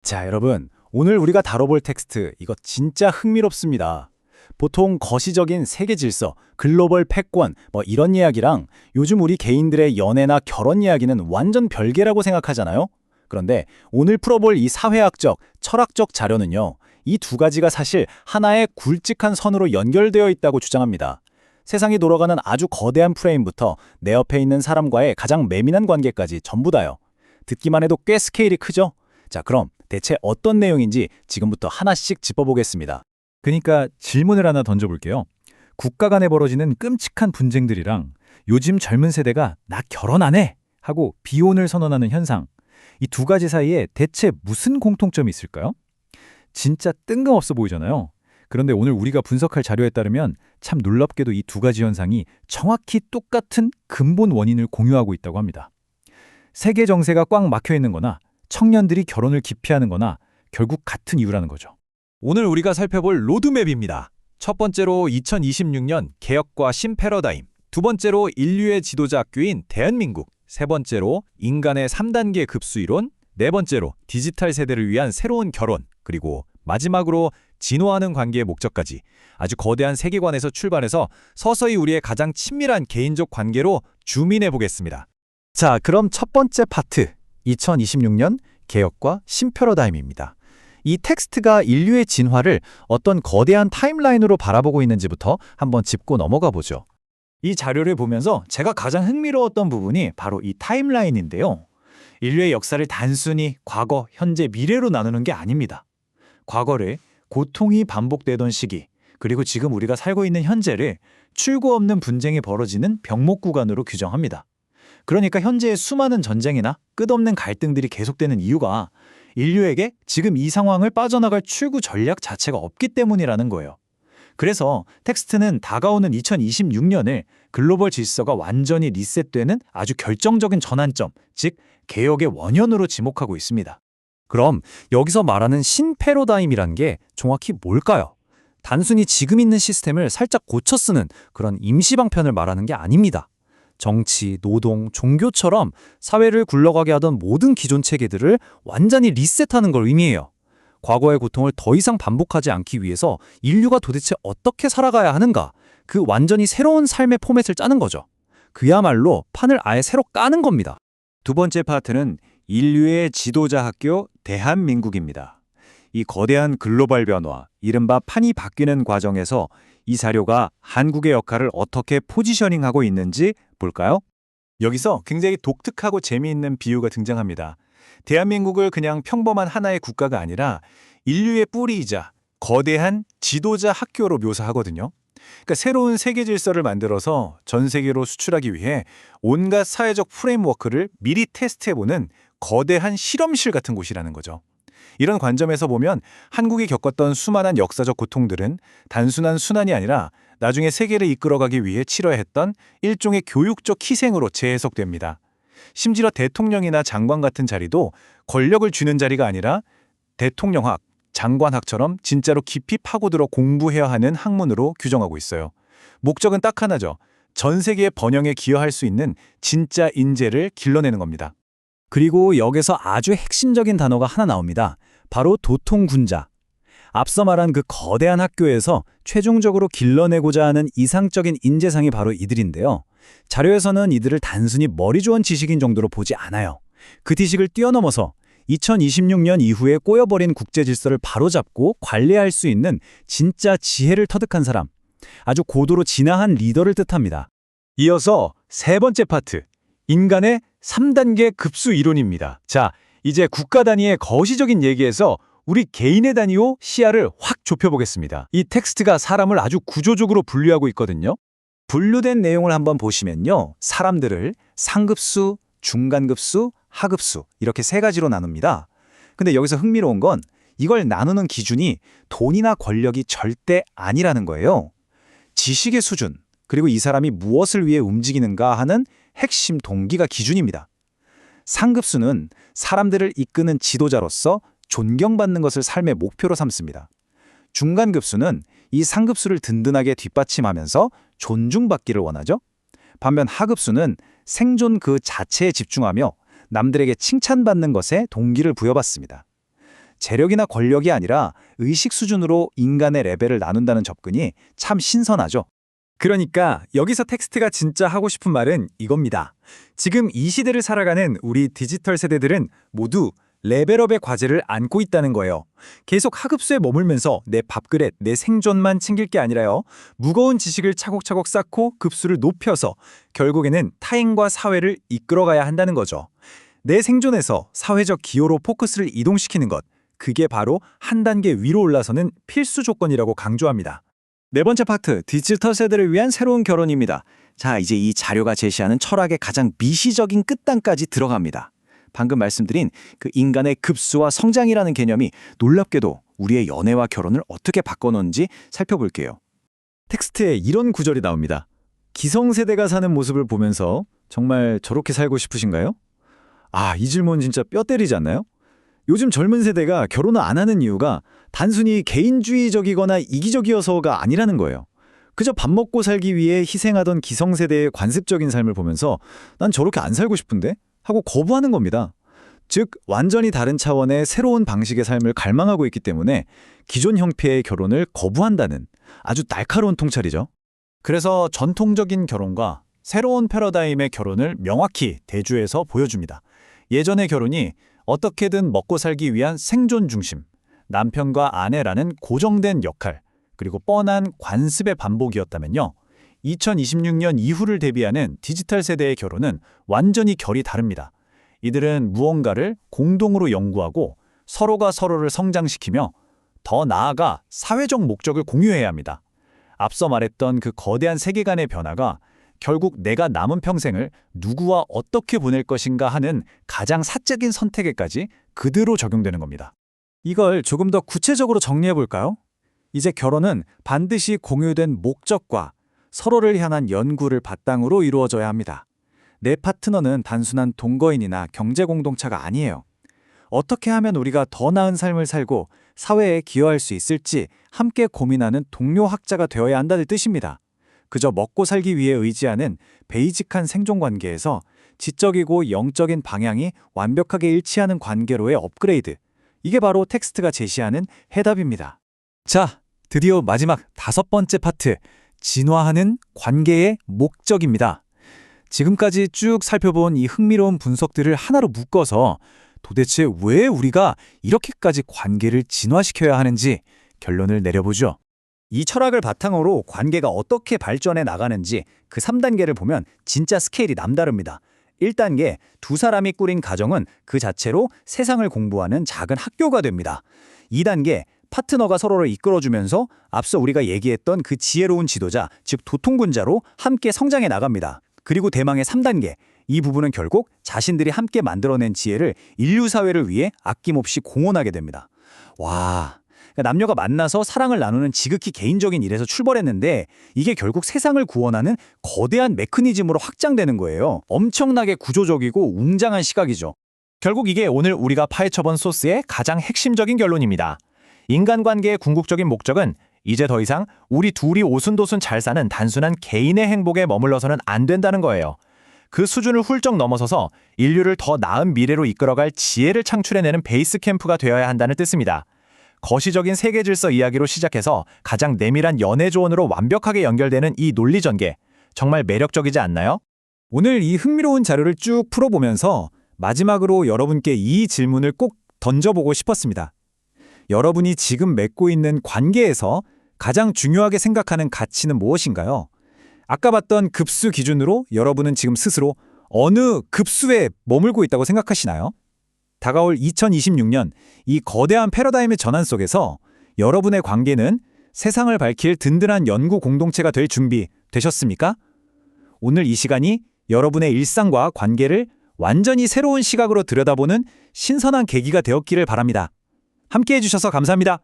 자, 여러분. 오늘 우리가 다뤄볼 텍스트, 이거 진짜 흥미롭습니다. 보통 거시적인 세계 질서, 글로벌 패권, 이런 이야기랑 요즘 우리 개인들의 연애나 결혼 이야기는 완전 별개라고 생각하잖아요? 그런데 오늘 풀어볼 이 사회학적, 철학적 자료는요, 이 두 가지가 사실 하나의 굵직한 선으로 연결되어 있다고 주장합니다. 세상이 돌아가는 아주 거대한 프레임부터 내 옆에 있는 사람과의 가장 매민한 관계까지 전부 다요. 듣기만 해도 꽤 스케일이 크죠? 자, 그럼 대체 어떤 내용인지 지금부터 하나씩 짚어보겠습니다. 그러니까 질문을 하나 던져볼게요. 국가 간에 벌어지는 끔찍한 분쟁들이랑 요즘 젊은 세대가 나 결혼 안 해! 하고 비혼을 선언하는 현상. 이 두 가지 사이에 대체 무슨 공통점이 있을까요? 진짜 뜬금없어 보이잖아요. 그런데 오늘 우리가 분석할 자료에 따르면 참 놀랍게도 이 두 가지 현상이 정확히 똑같은 근본 원인을 공유하고 있다고 합니다. 세계 정세가 꽉 막혀 있는 거나 청년들이 결혼을 기피하는 거나 결국 같은 이유라는 거죠. 오늘 우리가 살펴볼 로드맵입니다. 첫 번째로 2026년 개혁과 신패러다임, 두 번째로 인류의 지도자 학교인 대한민국, 세 번째로 인간의 3단계 급수이론, 네 번째로 디지털 세대를 위한 새로운 결혼, 그리고 마지막으로 진화하는 관계의 목적까지 아주 거대한 세계관에서 출발해서 서서히 우리의 가장 친밀한 개인적 관계로 줌인해 보겠습니다. 자, 그럼 첫 번째 파트, 2026년 개혁과 신패러다임입니다. 이 텍스트가 인류의 진화를 어떤 거대한 타임라인으로 바라보고 있는지부터 한번 짚고 넘어가 보죠. 이 자료를 보면서 제가 가장 흥미로웠던 부분이 바로 이 타임라인인데요. 인류의 역사를 단순히 과거, 현재, 미래로 나누는 게 아닙니다. 과거를 고통이 반복되던 시기, 그리고 지금 우리가 살고 있는 현재를 출구 없는 분쟁이 벌어지는 병목 구간으로 규정합니다. 그러니까 현재의 수많은 전쟁이나 끝없는 갈등들이 계속되는 이유가 인류에게 지금 이 상황을 빠져나갈 출구 전략 자체가 없기 때문이라는 거예요. 그래서 텍스트는 다가오는 2026년을 글로벌 질서가 완전히 리셋되는 아주 결정적인 전환점, 즉 개혁의 원현으로 지목하고 있습니다. 그럼 여기서 말하는 신패러다임이란 게 정확히 뭘까요? 단순히 지금 있는 시스템을 살짝 고쳐 쓰는 그런 임시 방편을 말하는 게 아닙니다. 정치, 노동, 종교처럼 사회를 굴러가게 하던 모든 기존 체계들을 완전히 리셋하는 걸 의미해요. 과거의 고통을 더 이상 반복하지 않기 위해서 인류가 도대체 어떻게 살아가야 하는가? 그 완전히 새로운 삶의 포맷을 짜는 거죠. 그야말로 판을 아예 새로 까는 겁니다. 두 번째 파트는 인류의 지도자 학교 대한민국입니다. 이 거대한 글로벌 변화, 이른바 판이 바뀌는 과정에서 이 자료가 한국의 역할을 어떻게 포지셔닝하고 있는지 볼까요? 여기서 굉장히 독특하고 재미있는 비유가 등장합니다. 대한민국을 그냥 평범한 하나의 국가가 아니라 인류의 뿌리이자 거대한 지도자 학교로 묘사하거든요. 그러니까 새로운 세계 질서를 만들어서 전 세계로 수출하기 위해 온갖 사회적 프레임워크를 미리 테스트해보는 거대한 실험실 같은 곳이라는 거죠. 이런 관점에서 보면 한국이 겪었던 수많은 역사적 고통들은 단순한 순환이 아니라 나중에 세계를 이끌어가기 위해 치러야 했던 일종의 교육적 희생으로 재해석됩니다. 심지어 대통령이나 장관 같은 자리도 권력을 쥐는 자리가 아니라 대통령학, 장관학처럼 진짜로 깊이 파고들어 공부해야 하는 학문으로 규정하고 있어요. 목적은 딱 하나죠. 전 세계의 번영에 기여할 수 있는 진짜 인재를 길러내는 겁니다. 그리고 여기서 아주 핵심적인 단어가 하나 나옵니다. 바로 도통군자. 앞서 말한 그 거대한 학교에서 최종적으로 길러내고자 하는 이상적인 인재상이 바로 이들인데요. 자료에서는 이들을 단순히 머리 좋은 지식인 정도로 보지 않아요. 그 지식을 뛰어넘어서 2026년 이후에 꼬여버린 국제 질서를 바로잡고 관리할 수 있는 진짜 지혜를 터득한 사람, 아주 고도로 진화한 리더를 뜻합니다. 이어서 세 번째 파트, 인간의 3단계 급수 이론입니다. 자, 이제 국가 단위의 거시적인 얘기에서 우리 개인의 단위로 시야를 확 좁혀보겠습니다. 이 텍스트가 사람을 아주 구조적으로 분류하고 있거든요. 분류된 내용을 한번 보시면요. 사람들을 상급수, 중간급수, 하급수 이렇게 세 가지로 나눕니다. 근데 여기서 흥미로운 건 이걸 나누는 기준이 돈이나 권력이 절대 아니라는 거예요. 지식의 수준, 그리고 이 사람이 무엇을 위해 움직이는가 하는 핵심 동기가 기준입니다. 상급수는 사람들을 이끄는 지도자로서 존경받는 것을 삶의 목표로 삼습니다. 중간급수는 이 상급수를 든든하게 뒷받침하면서 존중받기를 원하죠. 반면 하급수는 생존 그 자체에 집중하며 남들에게 칭찬받는 것에 동기를 부여받습니다. 재력이나 권력이 아니라 의식 수준으로 인간의 레벨을 나눈다는 접근이 참 신선하죠. 그러니까 여기서 텍스트가 진짜 하고 싶은 말은 이겁니다. 지금 이 시대를 살아가는 우리 디지털 세대들은 모두 레벨업의 과제를 안고 있다는 거예요. 계속 하급수에 머물면서 내 밥그릇, 내 생존만 챙길 게 아니라요. 무거운 지식을 차곡차곡 쌓고 급수를 높여서 결국에는 타인과 사회를 이끌어가야 한다는 거죠. 내 생존에서 사회적 기여로 포커스를 이동시키는 것, 그게 바로 한 단계 위로 올라서는 필수 조건이라고 강조합니다. 네 번째 파트, 디지털 세대를 위한 새로운 결혼입니다. 자, 이제 이 자료가 제시하는 철학의 가장 미시적인 끝단까지 들어갑니다. 방금 말씀드린 그 인간의 급수와 성장이라는 개념이 놀랍게도 우리의 연애와 결혼을 어떻게 바꿔놓은지 살펴볼게요. 텍스트에 이런 구절이 나옵니다. 기성세대가 사는 모습을 보면서 정말 저렇게 살고 싶으신가요? 아, 이 질문 진짜 뼈 때리지 않나요? 요즘 젊은 세대가 결혼을 안 하는 이유가 단순히 개인주의적이거나 이기적이어서가 아니라는 거예요. 그저 밥 먹고 살기 위해 희생하던 기성세대의 관습적인 삶을 보면서 난 저렇게 안 살고 싶은데? 하고 거부하는 겁니다. 즉, 완전히 다른 차원의 새로운 방식의 삶을 갈망하고 있기 때문에 기존 형태의 결혼을 거부한다는 아주 날카로운 통찰이죠. 그래서 전통적인 결혼과 새로운 패러다임의 결혼을 명확히 대조해서 보여줍니다. 예전의 결혼이 어떻게든 먹고 살기 위한 생존 중심, 남편과 아내라는 고정된 역할, 그리고 뻔한 관습의 반복이었다면요. 2026년 이후를 대비하는 디지털 세대의 결혼은 완전히 결이 다릅니다. 이들은 무언가를 공동으로 연구하고 서로가 서로를 성장시키며 더 나아가 사회적 목적을 공유해야 합니다. 앞서 말했던 그 거대한 세계관의 변화가 결국 내가 남은 평생을 누구와 어떻게 보낼 것인가 하는 가장 사적인 선택에까지 그대로 적용되는 겁니다. 이걸 조금 더 구체적으로 정리해 볼까요? 이제 결혼은 반드시 공유된 목적과 서로를 향한 연구를 바탕으로 이루어져야 합니다. 내 파트너는 단순한 동거인이나 경제 공동체가 아니에요. 어떻게 하면 우리가 더 나은 삶을 살고 사회에 기여할 수 있을지 함께 고민하는 동료 학자가 되어야 한다는 뜻입니다. 그저 먹고 살기 위해 의지하는 베이직한 생존 관계에서 지적이고 영적인 방향이 완벽하게 일치하는 관계로의 업그레이드. 이게 바로 텍스트가 제시하는 해답입니다. 자, 드디어 마지막 5번째 파트, 진화하는 관계의 목적입니다. 지금까지 쭉 살펴본 이 흥미로운 분석들을 하나로 묶어서 도대체 왜 우리가 이렇게까지 관계를 진화시켜야 하는지 결론을 내려보죠. 이 철학을 바탕으로 관계가 어떻게 발전해 나가는지 그 3단계를 보면 진짜 스케일이 남다릅니다. 1단계, 두 사람이 꾸린 가정은 그 자체로 세상을 공부하는 작은 학교가 됩니다. 2단계, 파트너가 서로를 이끌어주면서 앞서 우리가 얘기했던 그 지혜로운 지도자, 즉 도통군자로 함께 성장해 나갑니다. 그리고 대망의 3단계, 이 부분은 결국 자신들이 함께 만들어낸 지혜를 인류 사회를 위해 아낌없이 공헌하게 됩니다. 와, 남녀가 만나서 사랑을 나누는 지극히 개인적인 일에서 출발했는데 이게 결국 세상을 구원하는 거대한 메커니즘으로 확장되는 거예요. 엄청나게 구조적이고 웅장한 시각이죠. 결국 이게 오늘 우리가 파헤쳐본 소스의 가장 핵심적인 결론입니다. 인간관계의 궁극적인 목적은 이제 더 이상 우리 둘이 오순도순 잘 사는 단순한 개인의 행복에 머물러서는 안 된다는 거예요. 그 수준을 훌쩍 넘어서서 인류를 더 나은 미래로 이끌어갈 지혜를 창출해내는 베이스 캠프가 되어야 한다는 뜻입니다. 거시적인 세계 질서 이야기로 시작해서 가장 내밀한 연애 조언으로 완벽하게 연결되는 이 논리 전개, 정말 매력적이지 않나요? 오늘 이 흥미로운 자료를 쭉 풀어보면서 마지막으로 여러분께 이 질문을 꼭 던져보고 싶었습니다. 여러분이 지금 맺고 있는 관계에서 가장 중요하게 생각하는 가치는 무엇인가요? 아까 봤던 급수 기준으로 여러분은 지금 스스로 어느 급수에 머물고 있다고 생각하시나요? 다가올 2026년 이 거대한 패러다임의 전환 속에서 여러분의 관계는 세상을 밝힐 든든한 연구 공동체가 될 준비 되셨습니까? 오늘 이 시간이 여러분의 일상과 관계를 완전히 새로운 시각으로 들여다보는 신선한 계기가 되었기를 바랍니다. 함께해 주셔서 감사합니다.